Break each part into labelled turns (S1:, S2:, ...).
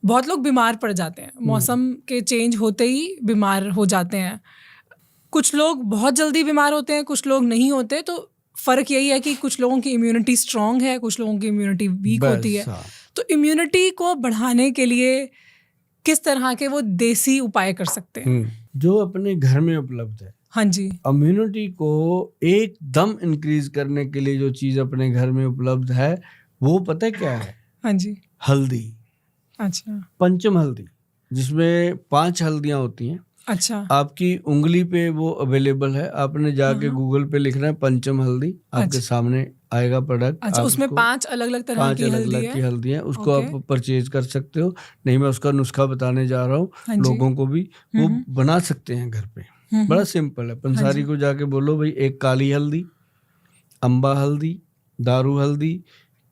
S1: बहुत लोग बीमार पड़ जाते हैं, मौसम के चेंज होते ही बीमार हो जाते हैं। कुछ लोग बहुत जल्दी बीमार होते हैं, कुछ लोग नहीं होते। तो फ़र्क यही है कि कुछ लोगों की इम्यूनिटी स्ट्रांग है, कुछ लोगों की इम्यूनिटी वीक होती है। तो इम्यूनिटी को बढ़ाने के लिए किस तरह के वो देसी उपाय कर सकते हैं
S2: जो अपने घर में उपलब्ध है?
S1: हाँ जी।
S2: इम्यूनिटी को एकदम इंक्रीज करने के लिए जो चीज अपने घर में उपलब्ध है वो पता है क्या है?
S1: हाँ जी।
S2: हल्दी।
S1: अच्छा।
S2: पंचम हल्दी, जिसमें 5 हल्दियां होती हैं।
S1: अच्छा।
S2: आपकी उंगली पे वो अवेलेबल है, आपने जाके गूगल पे लिखना है पंचम हल्दी, आपके सामने आएगा प्रोडक्ट।
S1: अच्छा, उसमें 5 अलग-अलग तरह की
S2: हल्दी है, उसको आप परचेज कर सकते हो। नहीं, मैं उसका नुस्खा बताने जा रहा हूँ लोगों को भी, वो बना सकते हैं घर पे। बड़ा सिंपल है। पंसारी को जाके बोलो भाई एक काली हल्दी, अम्बा हल्दी, दारू हल्दी,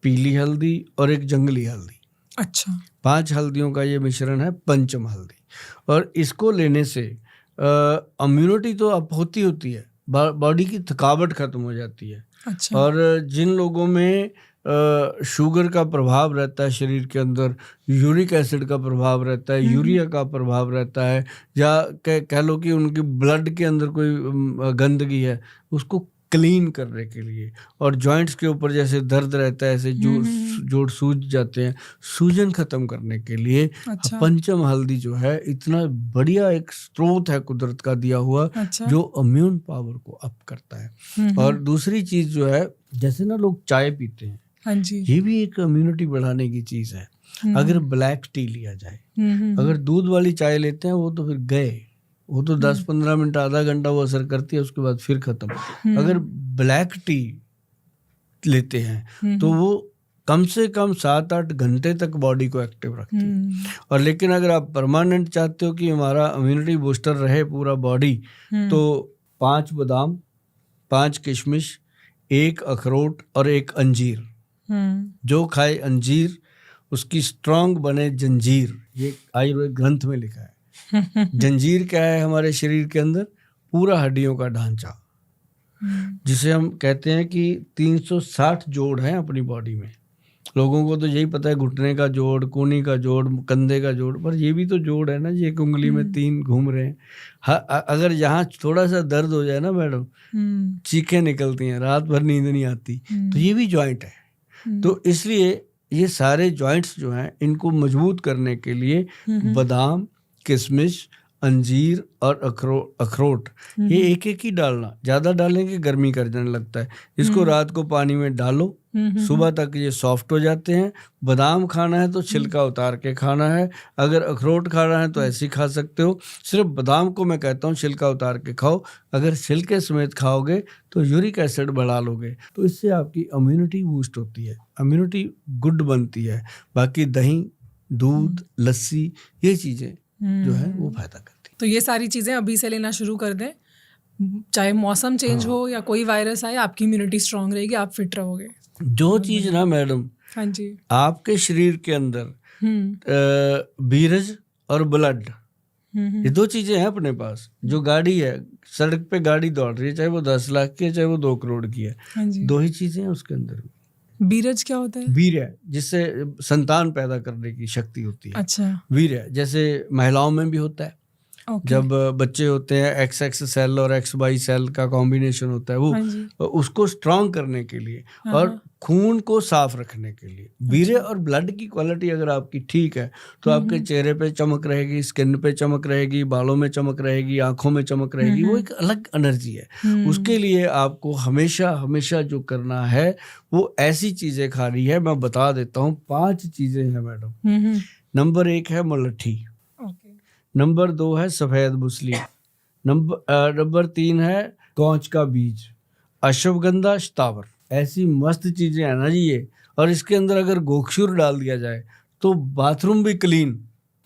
S2: पीली हल्दी और एक जंगली हल्दी।
S1: अच्छा।
S2: 5 हल्दियों का ये मिश्रण है पंचम हल्दी। और इसको लेने से इम्यूनिटी तो अब होती है, बॉडी की थकावट खत्म हो जाती है।
S1: अच्छा।
S2: और जिन लोगों में शुगर का प्रभाव रहता है शरीर के अंदर, यूरिक एसिड का प्रभाव रहता है, यूरिया का प्रभाव रहता है, या कह लो कि उनकी ब्लड के अंदर कोई गंदगी है, उसको क्लीन करने के लिए, और जॉइंट्स के ऊपर जैसे दर्द रहता है, ऐसे जोड़ सूज जाते हैं, सूजन खत्म करने के लिए पंचम हल्दी जो है इतना बढ़िया एक स्रोत है कुदरत का दिया हुआ, जो इम्यून पावर को अप करता है। और दूसरी चीज जो है, जैसे ना लोग चाय पीते हैं,
S1: हाँ जी,
S2: ये भी एक इम्यूनिटी बढ़ाने की चीज है। अगर ब्लैक टी लिया जाए, अगर दूध वाली चाय लेते हैं वो तो फिर गए, वो तो 10-15 मिनट आधा घंटा वो असर करती है, उसके बाद फिर खत्म। अगर ब्लैक टी लेते हैं तो वो कम से कम 7-8 घंटे तक बॉडी को एक्टिव रखती है। और लेकिन अगर आप परमानेंट चाहते हो कि हमारा इम्यूनिटी बूस्टर रहे पूरा बॉडी, तो 5 बादाम, 5 किशमिश, 1 अखरोट और 1 अंजीर, जो खाए अंजीर उसकी स्ट्रांग बने जंजीर, ये आयुर्वेद ग्रंथ में लिखा है। जंजीर क्या है हमारे शरीर के अंदर? पूरा हड्डियों का ढांचा, जिसे हम कहते हैं कि 360 जोड़ हैं अपनी बॉडी में। लोगों को तो यही पता है घुटने का जोड़, कूहनी का जोड़, कंधे का जोड़, पर ये भी तो जोड़ है ना, ये एक उंगली में 3 घूम रहे हैं। अगर यहाँ थोड़ा सा दर्द हो जाए ना मैडम, चीखें निकलती हैं, रात भर नींद नहीं आती, तो ये भी जॉइंट है। तो इसलिए ये सारे जॉइंट्स जो हैं, इनको मजबूत करने के लिए बादाम, किशमिश, अंजीर और अखरोट ये एक एक ही डालना, ज़्यादा डालेंगे गर्मी कर जाने लगता है। इसको रात को पानी में डालो, सुबह तक ये सॉफ्ट हो जाते हैं। बादाम खाना है तो छिलका उतार के खाना है, अगर अखरोट खाना है तो ऐसे ही खा सकते हो। सिर्फ बादाम को मैं कहता हूँ छिलका उतार के खाओ, अगर छिलके समेत खाओगे तो यूरिक एसिड बढ़ा लोगे, तो इससे आपकी इम्यूनिटी बूस्ट होती है, इम्यूनिटी गुड बनती है। बाकी दही, दूध, लस्सी, ये चीज़ें जो है वो फायदा करती।
S1: तो ये सारी चीज़ें अभी से लेना शुरू कर दें, चाहे मौसम चेंज हो या कोई वायरस आए, आपकी इम्यूनिटी स्ट्रांग रहेगी, आप फिट रहोगे।
S2: जो चीज़ ना मैडम,
S1: हाँ जी,
S2: आपके शरीर के अंदर बीरज और ब्लड, ये 2 चीजें हैं अपने पास। जो गाड़ी है, सड़क पे गाड़ी दौड़ रही है, चाहे वो 10 लाख की है, चाहे वो 2 करोड़ की है, 2 ही चीजें हैं उसके अंदर।
S1: बीरज क्या होता है?
S2: वीर है, जिससे संतान पैदा करने की शक्ति होती है।
S1: अच्छा।
S2: वीर है, जैसे महिलाओं में भी होता है। जब बच्चे होते हैं, XX सेल और XY सेल का कॉम्बिनेशन होता है, वो उसको स्ट्रांग करने के लिए और खून को साफ रखने के लिए। वीर्य और ब्लड की क्वालिटी अगर आपकी ठीक है तो आपके चेहरे पे चमक रहेगी, स्किन पे चमक रहेगी, बालों में चमक रहेगी, आंखों में चमक रहेगी, वो एक अलग एनर्जी है। उसके लिए आपको हमेशा हमेशा जो करना है वो ऐसी चीजें खानी है। मैं बता देता हूँ, 5 चीजें हैं मैडम। नंबर 1 है मुलट्ठी, नंबर 2 है सफेद मूसली, नंबर 3 है कौच का बीज, अश्वगंधा, शतावर। ऐसी मस्त चीजें हैं ना जी ये। और इसके अंदर अगर गोखशूर डाल दिया जाए तो बाथरूम भी क्लीन।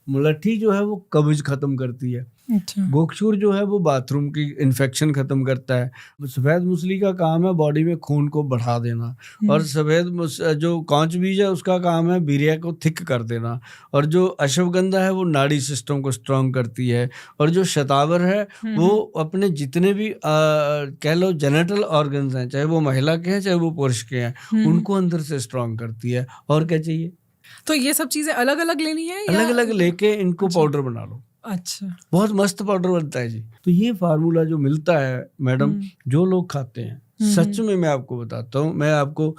S2: मुलट्ठी जो है वो कब्ज खत्म करती है। अच्छा। गोखशूर जो है वो बाथरूम की इन्फेक्शन खत्म करता है। सफेद मूसली का काम है बॉडी में खून को बढ़ा देना, और सफेद जो कौच बीज है उसका काम है वीर्य को थिक कर देना, और जो अश्वगंधा है वो नाड़ी सिस्टम को स्ट्रांग करती है, और जो शतावर है वो अपने जितने भी कह लो जेनेटल ऑर्गन्स हैं, चाहे वो महिला के हैं चाहे वो पुरुष के हैं, उनको अंदर से स्ट्रांग करती है। और क्या चाहिए?
S1: तो ये सब चीजें अलग अलग लेनी है या?
S2: अलग अलग लेके इनको पाउडर बना लो।
S1: अच्छा।
S2: बहुत मस्त पाउडर बनता है जी। तो ये फार्मूला जो मिलता है मैडम, जो लोग खाते हैं, सच में मैं आपको बताता हूँ, मैं आपको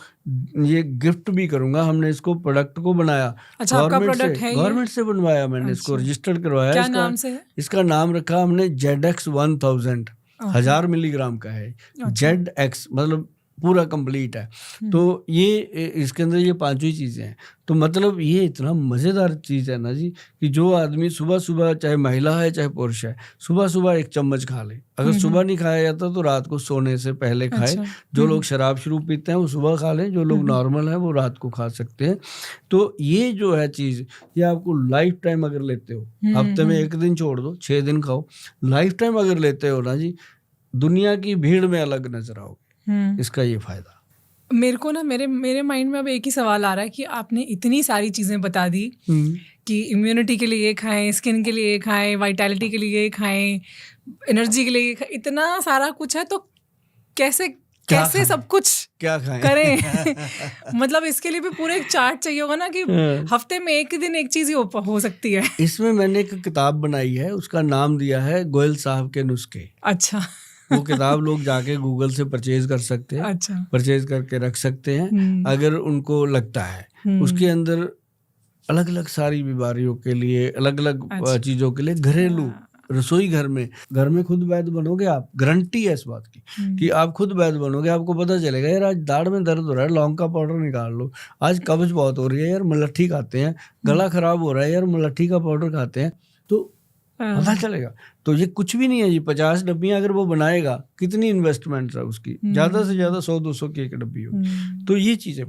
S2: ये गिफ्ट भी करूंगा। हमने इसको प्रोडक्ट को बनाया,
S1: अच्छा, आपका प्रोडक्ट है?
S2: गवर्नमेंट से बनवाया मैंने। इसको रजिस्टर्ड करवाया।
S1: क्या नाम से है?
S2: इसका नाम रखा हमने ZX 1000, 1000 मिलीग्राम का है। ZX मतलब पूरा कंप्लीट है। तो ये इसके अंदर ये पांचों ही चीजें हैं। तो मतलब ये इतना मजेदार चीज है ना जी, कि जो आदमी सुबह सुबह, चाहे महिला है चाहे पुरुष है, सुबह सुबह एक चम्मच खा ले। अगर सुबह नहीं खाया जाता तो रात को सोने से पहले खाए। जो लोग शराब शुरू पीते हैं वो सुबह खा लें, जो लोग नॉर्मल हैं वो रात को खा सकते हैं। तो ये जो है चीज, ये आपको लाइफ टाइम अगर लेते हो, हफ्ते में एक दिन छोड़ दो, 6 दिन खाओ, लाइफ टाइम अगर लेते हो ना जी, दुनिया की भीड़ में अलग नजर आओगे। इसका ये फायदा।
S1: मेरे को ना मेरे माइंड में अब एक ही सवाल आ रहा है कि आपने इतनी सारी चीजें बता दी कि इम्यूनिटी के लिए ये खाएं, स्किन के लिए ये खाएं, वाइटैलिटी के लिए ये खाएं, एनर्जी के लिए ये खाएं, इतना सारा कुछ है। तो कैसे सब कुछ
S2: क्या खाएं
S1: करें? मतलब इसके लिए भी पूरा एक चार्ट चाहिए होगा ना, कि हफ्ते में एक दिन एक चीज ही हो सकती है।
S2: इसमें मैंने एक किताब बनाई है, उसका नाम दिया है गोयल साहब के नुस्खे।
S1: अच्छा।
S2: वो किताब लोग जाके गूगल से परचेज कर सकते हैं।
S1: अच्छा।
S2: परचेज करके रख सकते हैं अगर उनको लगता है। उसके अंदर अलग अलग सारी बीमारियों के लिए, अलग अलग चीजों के लिए, घरेलू रसोई घर में खुद वैद्य बनोगे आप। गारंटी है इस बात की कि आप खुद वैद्य बनोगे। आपको पता चलेगा यार आज दाढ़ में दर्द हो रहा है, लौंग का पाउडर निकाल लो। आज कब्ज बहुत हो रही है यार, मलट्ठी खाते हैं। गला खराब हो रहा है यार, मलट्ठी का पाउडर खाते हैं। तो पता चलेगा। तो ये कुछ भी नहीं है जी। 50 डब्बियां अगर वो बनाएगा, कितनी इन्वेस्टमेंट है उसकी? ज्यादा से ज्यादा 100-200 की एक डब्बी होगी। तो ये चीजें